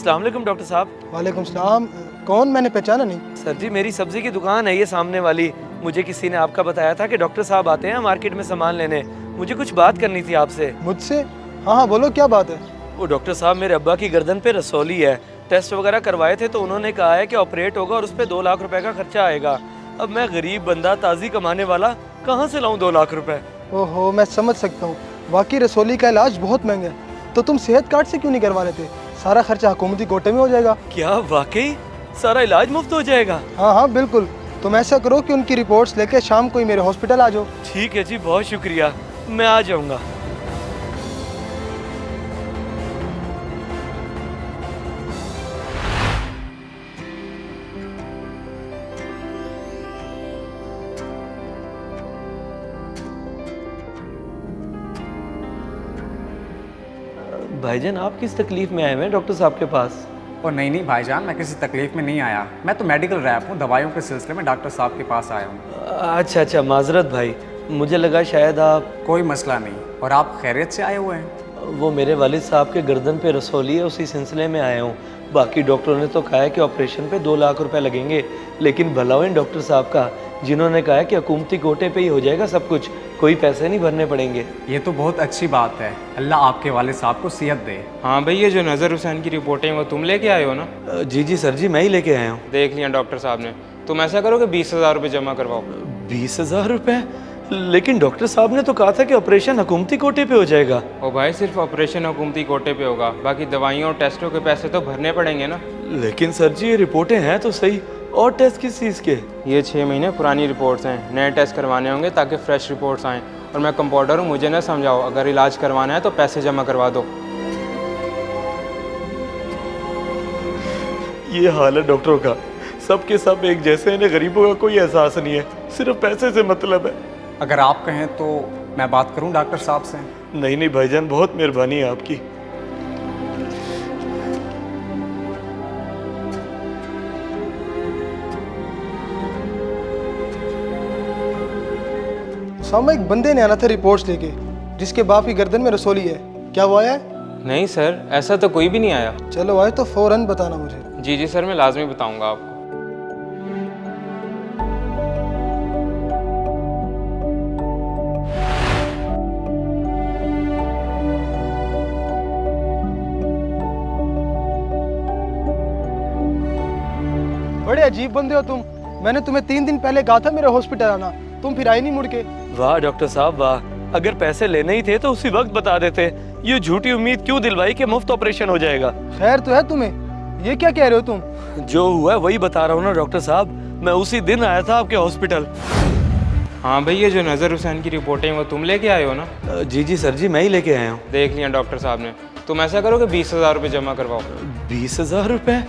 अस्सलाम वालेकुम डॉक्टर साहब। वालेकुम सलाम। कौन? मैंने पहचाना नहीं। सर जी मेरी सब्जी की दुकान है ये सामने वाली। मुझे किसी ने आपका बताया था कि डॉक्टर साहब आते हैं मार्केट में सामान लेने। मुझे कुछ बात करनी थी आपसे। मुझसे? हाँ हाँ बोलो, क्या बात है? वो डॉक्टर साहब मेरे अब्बा की गर्दन पे रसौली है। टेस्ट वगैरह करवाए थे तो उन्होंने कहा है कि ऑपरेट होगा और उस पर 2 लाख रुपए का खर्चा आएगा। अब मैं गरीब बंदा ताज़ी कमाने वाला कहाँ से लाऊं 2 लाख रुपए? ओहो, मैं समझ सकता हूँ। वाकई रसौली का इलाज बहुत महंगा है। तो तुम सेहत कार्ड से क्यों नहीं करवा लेते? सारा खर्चा हुकूमती कोटे में हो जाएगा। क्या वाकई सारा इलाज मुफ्त हो जाएगा? हाँ हाँ बिल्कुल। तुम ऐसा करो कि उनकी रिपोर्ट्स लेके शाम को ही मेरे हॉस्पिटल आ जाओ। ठीक है जी, बहुत शुक्रिया, मैं आ जाऊंगा। भाईजान आप किस तकलीफ में आए हुए हैं डॉक्टर साहब के पास? और नहीं भाईजान, मैं किसी तकलीफ में नहीं आया। मैं तो मेडिकल रैप हूँ, दवाइयों के सिलसिले में डॉक्टर साहब के पास आया हूँ। अच्छा, माजरत भाई, मुझे लगा शायद आप। कोई मसला नहीं। और आप खैरियत से आए हुए हैं? वो मेरे वालिद साहब के गर्दन पे रसौली है, उसी सिलसिले में आया हूँ। बाकी डॉक्टरों ने तो कहा है कि ऑपरेशन पे 2 लाख रुपए लगेंगे, लेकिन भला हो इन डॉक्टर साहब का जिन्होंने कहा है कि हुकूमती कोटे पे ही हो जाएगा सब कुछ, कोई पैसे नहीं भरने पड़ेंगे। ये तो बहुत अच्छी बात है। अल्लाह आपके वालिद साहब को सेहत दे। हाँ भाई, ये जो नज़र हुसैन की रिपोर्टें वो तुम लेके आए हो ना? जी सर जी, मैं ही लेके आया हूँ। देख लिया डॉक्टर साहब ने। तुम ऐसा करो कि 20,000 रुपये जमा करवाओ। 20,000 रुपये? लेकिन डॉक्टर साहब ने तो कहा था कि ऑपरेशन हुकूमती कोटे पे हो जाएगा। ओ भाई, सिर्फ ऑपरेशन हुकूमती कोटे पे होगा, बाकी दवाइयों और टेस्टों के पैसे तो भरने पड़ेंगे ना। लेकिन सर जी ये रिपोर्टें हैं तो सही, और टेस्ट किस चीज़ के? ये 6 महीने पुरानी रिपोर्ट्स हैं, नए टेस्ट करवाने होंगे ताकि फ्रेश रिपोर्ट्स आएँ। और मैं कंपाउंडर हूँ, मुझे ना समझाओ, अगर इलाज करवाना है तो पैसे जमा करवा दो। ये हाल है डॉक्टरों का, सब के सब एक जैसे हैं, गरीबों का कोई एहसास नहीं है, सिर्फ पैसे से मतलब है। अगर आप कहें तो मैं बात करूं डॉक्टर साहब से? नहीं भाईजान, बहुत मेहरबानी है आपकी। सामने एक बंदे ने आना था रिपोर्ट्स लेके, जिसके बाप की गर्दन में रसौली है। क्या वो आया है? नहीं सर, ऐसा तो कोई भी नहीं आया। चलो आए तो फौरन बताना मुझे। जी सर, मैं लाजमी बताऊँगा आपको। बड़े अजीब बंदे हो तुम। मैंने तुम्हें 3 दिन पहले कहा था मेरे हॉस्पिटल आना, तुम फिर आए नहीं मुड़ के। वाह डॉक्टर साहब वाह, अगर पैसे लेने ही थे तो उसी वक्त बता देते। ये झूठी उम्मीद क्यों दिलवाई कि मुफ्त ऑपरेशन हो जाएगा? खैर तो है तुम्हें? ये क्या कह रहे हो तुम? जो हुआ है वही बता रहा हूँ ना डॉक्टर साहब, मैं उसी दिन आया था आपके हॉस्पिटल। हाँ भाई, ये जो नज़र हुसैन की रिपोर्टें वो तुम लेके आए हो ना? जी सर जी, मैं ही लेके आया हूँ। देख लिया डॉक्टर साहब ने। तुम ऐसा करो कि 20,000 रुपये जमा करवाओ। 20,000 रुपये?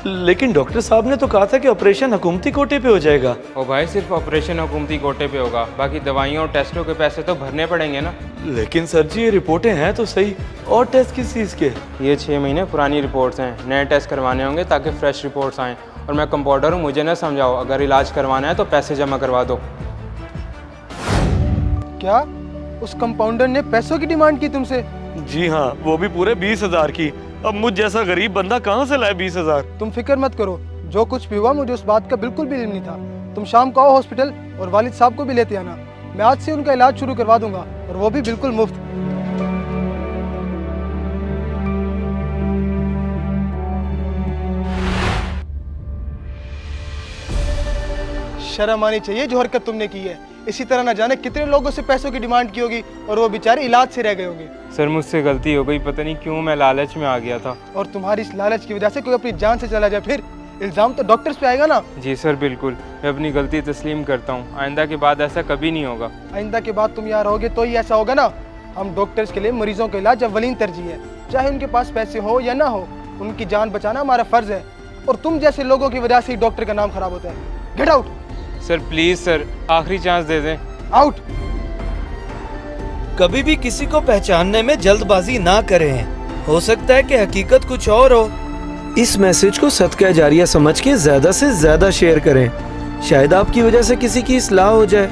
लेकिन डॉक्टर साहब ने तो कहा था कि ऑपरेशन हुकूमती कोटे पे हो जाएगा। ओ भाई, सिर्फ ऑपरेशन हुकूमती कोटे पे होगा, बाकी दवाइयों और टेस्टों के पैसे तो भरने पड़ेंगे ना। लेकिन सर जी ये रिपोर्टें हैं तो सही, और टेस्ट किस चीज़ के? ये 6 महीने पुरानी रिपोर्ट्स हैं, नए टेस्ट करवाने होंगे ताकि फ्रेश रिपोर्ट्स आएँ। और मैं कंपाउंडर हूँ, मुझे ना समझाओ, अगर इलाज करवाना है तो पैसे जमा करवा दो। क्या उस कंपाउंडर ने पैसों की डिमांड की तुमसे? जी हाँ, वो भी पूरे 20,000 की। अब मुझ जैसा गरीब बंदा कहाँ से लाए 20,000? तुम फिक्र मत करो, जो कुछ भी हुआ मुझे उस बात का बिल्कुल भी इल्म नहीं था। तुम शाम को आओ हॉस्पिटल और वालिद साहब को भी लेते आना। मैं आज से उनका इलाज शुरू करवा दूंगा, और वो भी बिल्कुल मुफ्त। शर्म आनी चाहिए जो हरकत तुमने की है। इसी तरह न जाने कितने लोगों से पैसों की डिमांड की होगी और वो बेचारे इलाज से रह गए होंगे। सर मुझसे गलती हो गई, पता नहीं क्यों मैं लालच में आ गया था। और तुम्हारी इस लालच की वजह से कोई अपनी जान से चला जाए, फिर इल्ज़ाम तो डॉक्टर्स पे आएगा ना। जी सर बिल्कुल, मैं अपनी गलती तस्लीम करता हूँ। आइंदा के बाद ऐसा कभी नहीं होगा। आइंदा के बाद तुम यहाँ रहोगे तो ही ऐसा होगा ना। हम डॉक्टर्स के लिए मरीजों का इलाज अव्वलीन तरजीह है, चाहे उनके पास पैसे हो या ना हो। उनकी जान बचाना हमारा फर्ज है, और तुम जैसे लोगों की वजह से ही डॉक्टर का नाम खराब होता है। Get out. Sir please sir, आखिरी चांस दे दें। आउट। कभी भी किसी को पहचानने में जल्दबाजी ना करें, हो सकता है कि हकीकत कुछ और हो। इस मैसेज को सदका जारिया समझ के ज्यादा से ज्यादा शेयर करें, शायद आपकी वजह से किसी की इस्लाह हो जाए।